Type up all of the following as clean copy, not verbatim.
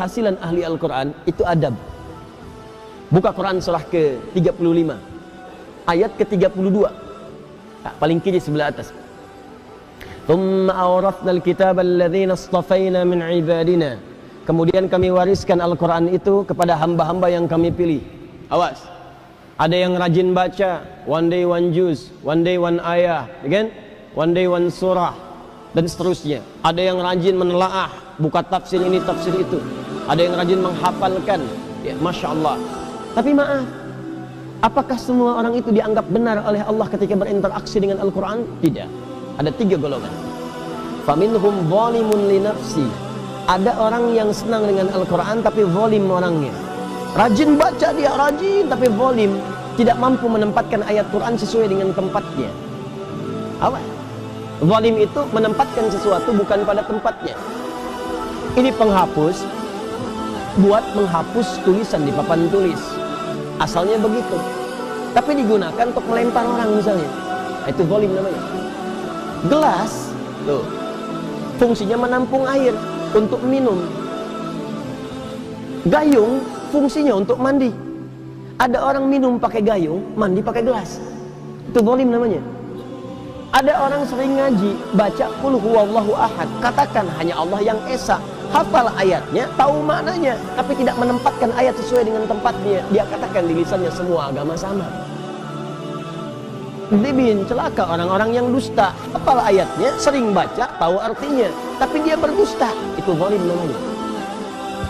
keberhasilan ahli Al-Quran itu adab. Buka Quran surah ke-35 ayat ke-32, paling kiri sebelah atas. Thumma awrathnal kitaba alladhina istafaina min ibadina. Kemudian kami wariskan Al-Quran itu kepada hamba-hamba yang kami pilih. Awas, ada yang rajin baca, one day one juz, one day one ayah, again, one day one surah, dan seterusnya. Ada yang rajin menelaah, buka tafsir ini, tafsir itu. Ada yang rajin menghafalkan, ya, Masya Allah. Tapi maaf, apakah semua orang itu dianggap benar oleh Allah ketika berinteraksi dengan Al-Quran? Tidak. Ada 3 golongan. Faminhum zalimun li nafsi. Ada orang yang senang dengan Al-Quran tapi zalim orangnya. Rajin baca dia, rajin, tapi zalim. Tidak mampu menempatkan ayat Quran sesuai dengan tempatnya. Apa? Zalim itu menempatkan sesuatu bukan pada tempatnya. Ini penghapus, buat menghapus tulisan di papan tulis. Asalnya begitu, tapi digunakan untuk melempar orang misalnya. Itu zalim namanya. Gelas, tuh, fungsinya menampung air untuk minum. Gayung fungsinya untuk mandi. Ada orang minum pakai gayung, mandi pakai gelas. Itu zalim namanya. Ada orang sering ngaji, baca qul huwallahu ahad, katakan hanya Allah yang esa, hafal ayatnya, tahu maknanya, tapi tidak menempatkan ayat sesuai dengan tempatnya. Dia katakan di lisannya semua agama sama. Dibin, celaka orang-orang yang dusta, hafal ayatnya, sering baca, tahu artinya, tapi dia berdusta. Itu zalim namanya.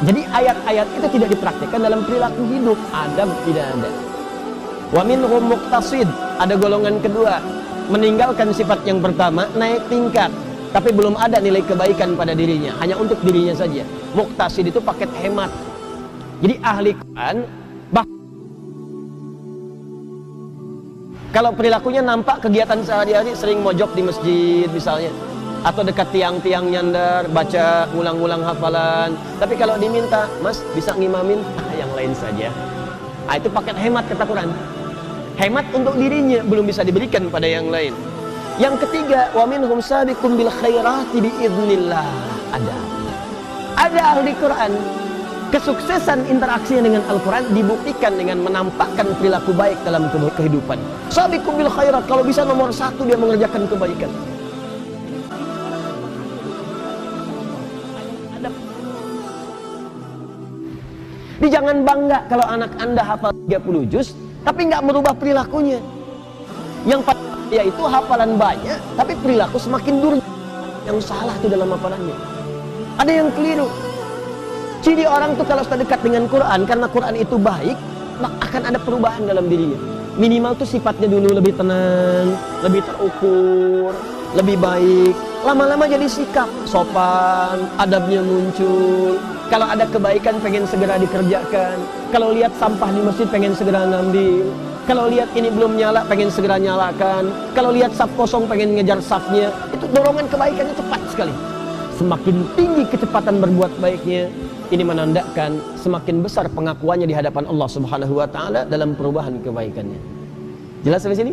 Jadi ayat-ayat itu tidak dipraktikkan dalam perilaku hidup, adab tidak ada. Wa minhum muqtasid, ada golongan kedua, meninggalkan sifat yang pertama, naik tingkat, tapi belum ada nilai kebaikan pada dirinya, hanya untuk dirinya saja. Muqtasid itu paket hemat. Jadi ahli Quran, kalau perilakunya nampak kegiatan sehari-hari, sering mojok di masjid misalnya, atau dekat tiang-tiang nyandar, baca ngulang-ngulang hafalan. Tapi kalau diminta, Mas bisa ngimamin, yang lain saja. Itu paket hemat kata Quran. Hemat untuk dirinya, belum bisa diberikan pada yang lain. Yang ketiga, wa minhum sabiqun bil khairati biidznillah. Ada ahli Quran, kesuksesan interaksinya dengan Al-Quran dibuktikan dengan menampakkan perilaku baik dalam kehidupan. Sabiqun bil khairat, kalau bisa nomor 1 dia mengerjakan kebaikan. Jadi jangan bangga kalau anak Anda hafal 30 juz tapi nggak merubah perilakunya. Yang yaitu hafalan banyak tapi perilaku semakin durjana. Yang salah itu dalam hafalannya. Ada yang keliru. Ciri orang tuh kalau sudah dekat dengan Quran, karena Quran itu baik, maka akan ada perubahan dalam dirinya. Minimal tuh sifatnya dulu lebih tenang, lebih terukur, lebih baik. Lama-lama jadi sikap sopan, adabnya muncul. Kalau ada kebaikan pengen segera dikerjakan. Kalau lihat sampah di masjid pengen segera ngambil. Kalau lihat ini belum nyala pengen segera nyalakan. Kalau lihat saf kosong pengen ngejar safnya. Itu dorongan kebaikannya cepat sekali. Semakin tinggi kecepatan berbuat baiknya, ini menandakan semakin besar pengakuannya di hadapan Allah Subhanahu wa taala dalam perubahan kebaikannya. Jelas sampai sini?